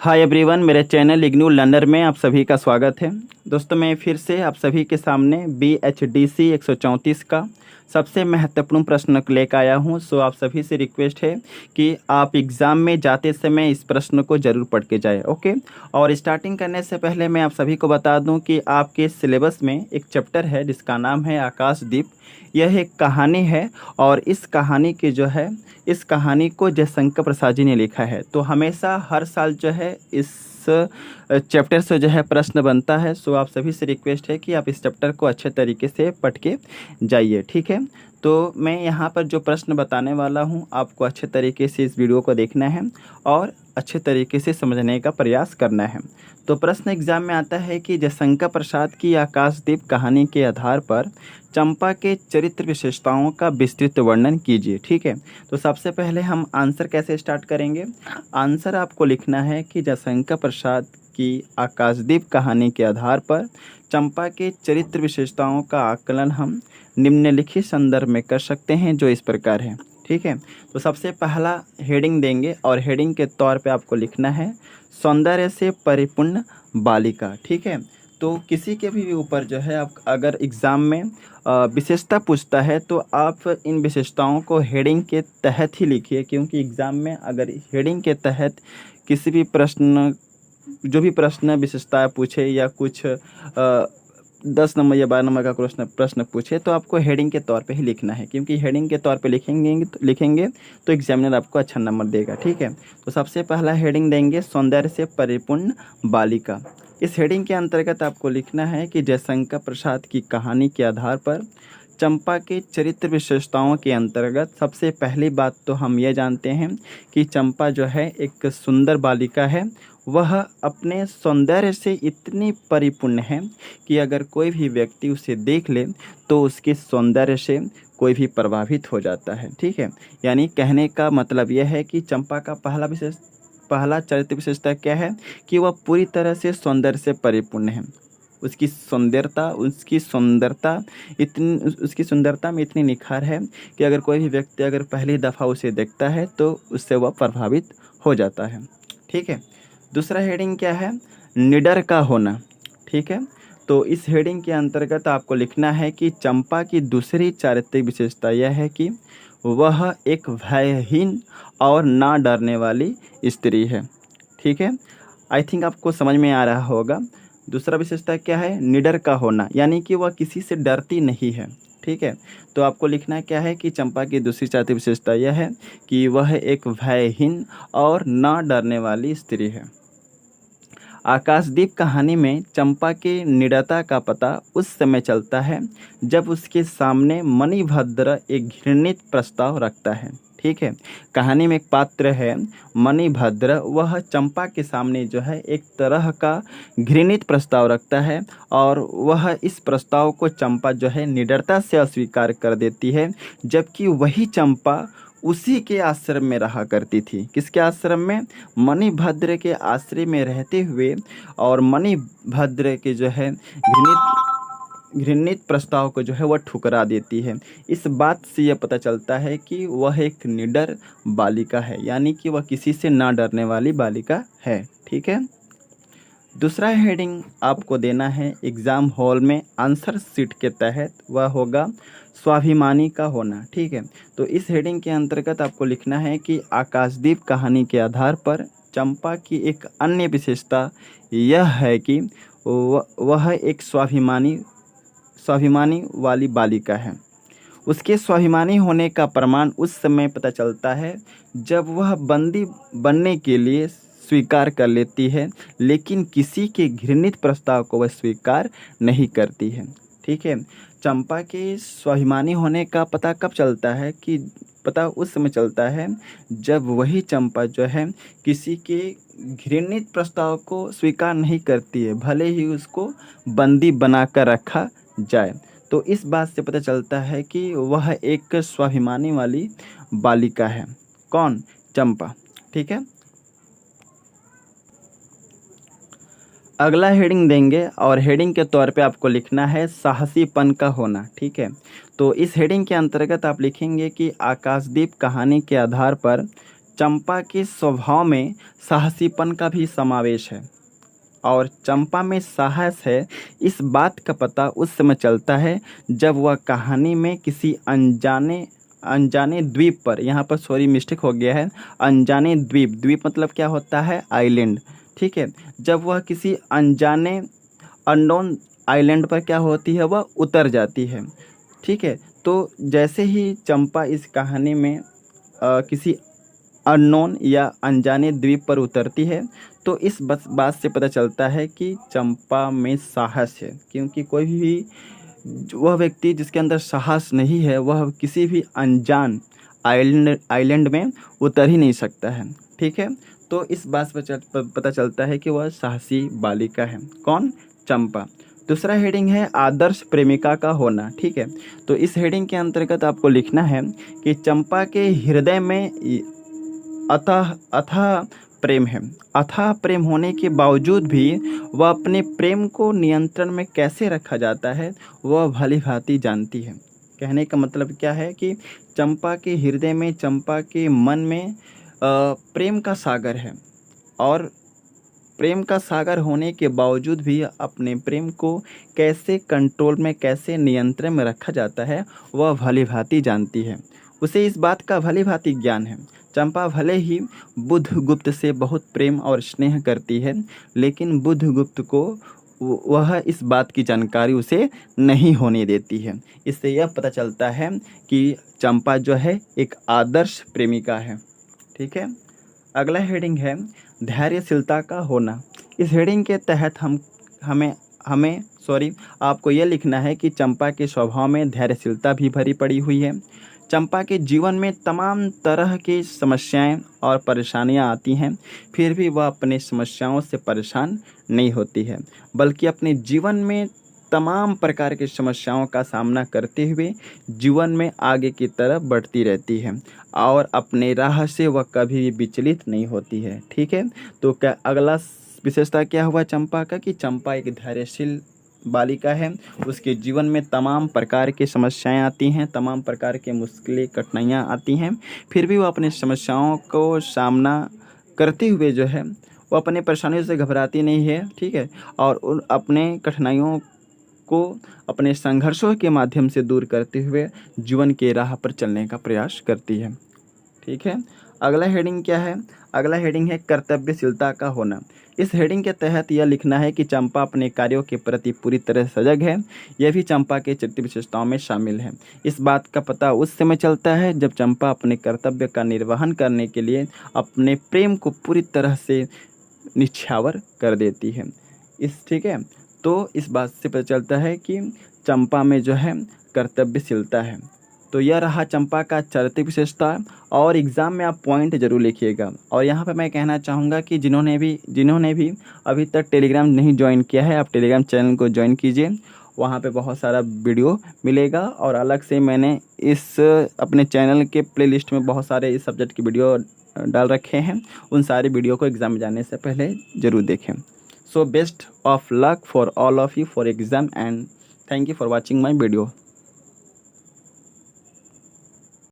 Hi everyone, मेरे channel IGNOU learner में आप सभी का स्वागत है। दोस्तों, मैं फिर से आप सभी के सामने BHDC 134 का सबसे महत्वपूर्ण प्रश्न लेकर आया हूं। सो आप सभी से रिक्वेस्ट है कि आप एग्ज़ाम में जाते समय इस प्रश्न को ज़रूर पढ़ के जाए। ओके। और स्टार्टिंग करने से पहले मैं आप सभी को बता दूं कि आपके सिलेबस में एक चैप्टर है जिसका नाम है आकाशदीप। यह एक कहानी है और इस कहानी की जो है इस कहानी को जयशंकर प्रसाद जी ने लिखा है। तो हमेशा हर साल जो है इस चैप्टर से जो है प्रश्न बनता है। सो आप सभी से रिक्वेस्ट है कि आप इस चैप्टर को अच्छे तरीके से पढ़ के जाइए, ठीक है। तो मैं यहाँ पर जो प्रश्न बताने वाला हूँ आपको अच्छे तरीके से इस वीडियो को देखना है और अच्छे तरीके से समझने का प्रयास करना है। तो प्रश्न एग्जाम में आता है कि जयशंकर प्रसाद की आकाशदीप कहानी के आधार पर चंपा के चरित्र विशेषताओं का विस्तृत वर्णन कीजिए, ठीक है। तो सबसे पहले हम आंसर कैसे स्टार्ट करेंगे। आंसर आपको लिखना है कि जयशंकर प्रसाद की आकाशदीप कहानी के आधार पर चंपा के चरित्र विशेषताओं का आकलन हम निम्नलिखित संदर्भ में कर सकते हैं, जो इस प्रकार है, ठीक है। तो सबसे पहला हेडिंग देंगे और हेडिंग के तौर पे आपको लिखना है सौंदर्य से परिपूर्ण बालिका, ठीक है। तो किसी के भी ऊपर जो है आप अगर एग्ज़ाम में विशेषता पूछता है तो आप इन विशेषताओं को हेडिंग के तहत ही लिखिए, क्योंकि एग्ज़ाम में अगर हेडिंग के तहत किसी भी प्रश्न जो भी प्रश्न विशेषता पूछे या कुछ 10 नंबर या 12 नंबर का प्रश्न पूछे तो आपको हेडिंग के तौर पे ही लिखना है, क्योंकि हेडिंग के तौर पे लिखेंगे तो एग्जामिनर आपको अच्छा नंबर देगा, ठीक है। तो सबसे पहला हेडिंग देंगे सौंदर्य से परिपूर्ण बालिका। इस हेडिंग के अंतर्गत आपको लिखना है कि जयशंकर प्रसाद की कहानी के आधार पर चंपा के चरित्र विशेषताओं के अंतर्गत सबसे पहली बात तो हम ये जानते हैं कि चंपा जो है एक सुंदर बालिका है। वह अपने सौंदर्य से इतनी परिपूर्ण है कि अगर कोई भी व्यक्ति उसे देख ले तो उसके सौंदर्य से कोई भी प्रभावित हो जाता है, ठीक है। यानी कहने का मतलब यह है कि चंपा का पहला चरित्र विशेषता क्या है कि वह पूरी तरह से सौंदर्य से परिपूर्ण है। उसकी सुंदरता में इतनी निखार है कि अगर कोई भी व्यक्ति अगर पहली दफ़ा उसे देखता है तो उससे वह प्रभावित हो जाता है, ठीक है। दूसरा हेडिंग क्या है, निडर का होना, ठीक है। तो इस हेडिंग के अंतर्गत आपको लिखना है कि चंपा की दूसरी चारित्रिक विशेषता यह है कि वह एक भयहीन और ना डरने वाली स्त्री है, ठीक है। आई थिंक आपको समझ में आ रहा होगा। दूसरा विशेषता क्या है, निडर का होना, यानी कि वह किसी से डरती नहीं है, ठीक है। तो आपको लिखना क्या है कि चंपा की दूसरी चारित्रिक विशेषता यह है कि वह एक भयहीन और ना डरने वाली स्त्री है। आकाशदीप कहानी में चंपा की निडरता का पता उस समय चलता है जब उसके सामने मणिभद्र एक घृणित प्रस्ताव रखता है, ठीक है। कहानी में एक पात्र है मणिभद्र, वह चंपा के सामने जो है एक तरह का घृणित प्रस्ताव रखता है और वह इस प्रस्ताव को चंपा जो है निडरता से अस्वीकार कर देती है, जबकि वही चंपा उसी के आश्रम में रहा करती थी। किसके आश्रम में, मणिभद्र के आश्रम में रहते हुए, और मणिभद्र के जो है घृणित प्रस्ताव को जो है वह ठुकरा देती है। इस बात से यह पता चलता है कि वह एक निडर बालिका है, यानी कि वह किसी से ना डरने वाली बालिका है, ठीक है। दूसरा हेडिंग आपको देना है एग्ज़ाम हॉल में आंसर शीट के तहत, वह होगा स्वाभिमानी का होना, ठीक है। तो इस हेडिंग के अंतर्गत आपको लिखना है कि आकाशदीप कहानी के आधार पर चंपा की एक अन्य विशेषता यह है कि वह एक स्वाभिमानी वाली बालिका है। उसके स्वाभिमानी होने का प्रमाण उस समय पता चलता है जब वह बंदी बनने के लिए स्वीकार कर लेती है, लेकिन किसी के घृणित प्रस्ताव को वह स्वीकार नहीं करती है, ठीक है। चंपा के स्वाभिमानी होने का पता कब चलता है कि पता उस समय चलता है जब वही चंपा जो है किसी के घृणित प्रस्ताव को स्वीकार नहीं करती है, भले ही उसको बंदी बनाकर रखा जाए। तो इस बात से पता चलता है कि वह एक स्वाभिमानी वाली बालिका है। कौन, चंपा, ठीक है। अगला हेडिंग देंगे और हेडिंग के तौर पे आपको लिखना है साहसीपन का होना, ठीक है। तो इस हेडिंग के अंतर्गत आप लिखेंगे कि आकाशदीप कहानी के आधार पर चंपा के स्वभाव में साहसीपन का भी समावेश है और चंपा में साहस है, इस बात का पता उस समय चलता है जब वह कहानी में किसी अनजाने अनजाने द्वीप पर, यहाँ पर सॉरी मिस्टेक हो गया है, अनजाने द्वीप, द्वीप मतलब क्या होता है, आइलैंड, ठीक है। जब वह किसी अनजाने अननोन आइलैंड पर क्या होती है, वह उतर जाती है, ठीक है। तो जैसे ही चंपा इस कहानी में किसी अननोन या अनजाने द्वीप पर उतरती है तो इस बात से पता चलता है कि चंपा में साहस है, क्योंकि कोई भी वह व्यक्ति जिसके अंदर साहस नहीं है वह किसी भी अनजान आइलैंड में उतर ही नहीं सकता है, ठीक है। तो इस बात से पता चलता है कि वह साहसी बालिका है। कौन? चंपा। दूसरा हेडिंग है आदर्श प्रेमिका का होना, ठीक है। तो इस हेडिंग के अंतर्गत आपको लिखना है कि चंपा के हृदय में अथाह प्रेम है। अथाह प्रेम होने के बावजूद भी वह अपने प्रेम को नियंत्रण में कैसे रखा जाता है वह भली भांति जानती है। कहने का मतलब क्या है कि चंपा के हृदय में, चंपा के मन में प्रेम का सागर है और प्रेम का सागर होने के बावजूद भी अपने प्रेम को कैसे कंट्रोल में, कैसे नियंत्रण में रखा जाता है वह भली भांति जानती है। उसे इस बात का भली भांति ज्ञान है। चंपा भले ही बुद्धगुप्त से बहुत प्रेम और स्नेह करती है, लेकिन बुद्धगुप्त को वह इस बात की जानकारी उसे नहीं होने देती है। इससे यह पता चलता है कि चंपा जो है एक आदर्श प्रेमिका है, ठीक है। अगला हेडिंग है धैर्यशीलता का होना। इस हेडिंग के तहत हमें आपको यह लिखना है कि चंपा के स्वभाव में धैर्यशीलता भी भरी पड़ी हुई है। चंपा के जीवन में तमाम तरह की समस्याएं और परेशानियां आती हैं, फिर भी वह अपने समस्याओं से परेशान नहीं होती है, बल्कि अपने जीवन में तमाम प्रकार की समस्याओं का सामना करते हुए जीवन में आगे की तरफ बढ़ती रहती है और अपने राह से वह कभी भी विचलित नहीं होती है, ठीक है। तो क्या अगला विशेषता क्या हुआ चंपा का, कि चंपा एक धैर्यशील बालिका है। उसके जीवन में तमाम प्रकार की समस्याएं आती हैं, तमाम प्रकार के मुश्किलें, कठिनाइयां आती हैं, फिर भी वो अपनी समस्याओं को सामना करते हुए जो है वो अपने परेशानियों से घबराती नहीं है, ठीक है। और उन अपने कठिनाइयों को अपने संघर्षों के माध्यम से दूर करते हुए जीवन के राह पर चलने का प्रयास करती है, ठीक है। अगला हेडिंग क्या है? अगला हेडिंग है कर्तव्यशीलता का होना। इस हेडिंग के तहत यह लिखना है कि चंपा अपने कार्यों के प्रति पूरी तरह सजग है। यह भी चंपा के चरित्र विशेषताओं में शामिल है। इस बात का पता उस समय चलता है जब चंपा अपने कर्तव्य का निर्वहन करने के लिए अपने प्रेम को पूरी तरह से निछावर कर देती है। ठीक है, तो इस बात से पता चलता है कि चंपा में जो है कर्तव्यशीलता है। तो यह रहा चंपा का चरित्र विशेषता, और एग्ज़ाम में आप पॉइंट जरूर लिखिएगा। और यहाँ पर मैं कहना चाहूँगा कि जिन्होंने भी अभी तक टेलीग्राम नहीं ज्वाइन किया है, आप टेलीग्राम चैनल को ज्वाइन कीजिए। वहाँ पे बहुत सारा वीडियो मिलेगा और अलग से मैंने इस अपने चैनल के प्लेलिस्ट में बहुत सारे इस सब्जेक्ट की वीडियो डाल रखे हैं। उन सारे वीडियो को एग्ज़ाम में जाने से पहले ज़रूर देखें। So best of luck for all of you for exam, and thank you for watching my video.